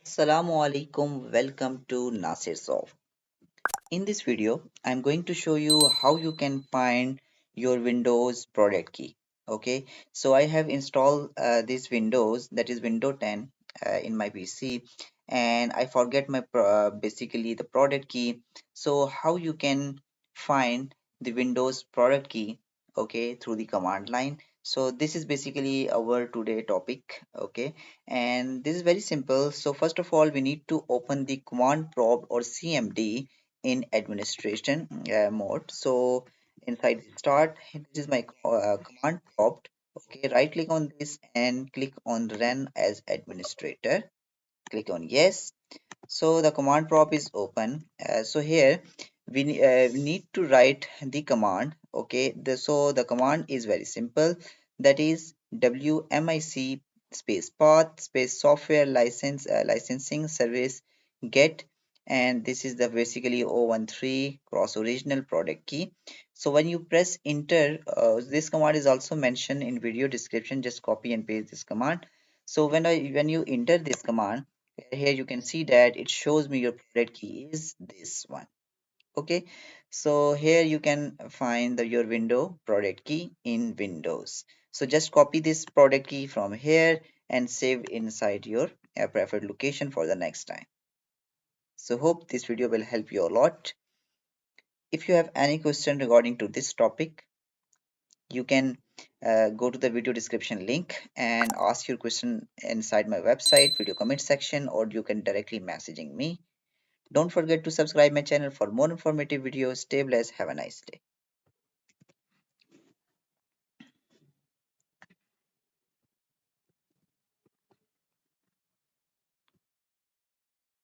Assalamu alaikum, welcome to Nasir Soft. In this video, I'm going to show you how you can find your Windows product key. Okay, so I have installed this Windows, that is Windows 10 in my PC, and I forget my basically the product key. So how you can find the Windows product key, okay, through the command line. So this is basically our today topic, okay, and this is very simple. So first of all, we need to open the command prompt or CMD in administration mode. So inside start, this is my command prompt. Okay, right click on this and click on run as administrator. Click on yes. So the command prompt is open. So here we need to write the command. Okay, so the command is very simple. That is WMIC space path space software licensing service get, and this is the basically 013 cross original product key. So when you press enter, this command is also mentioned in video description. Just copy and paste this command. So when you enter this command, here you can see that it shows me your product key is this one. Okay, so here you can find your window product key in Windows. So just copy this product key from here and save inside your preferred location for the next time. So hope this video will help you a lot. If you have any question regarding to this topic, you can go to the video description link and ask your question inside my website video comment section, or you can directly messaging me. Don't forget to subscribe my channel for more informative videos. Stay blessed. Have a nice day.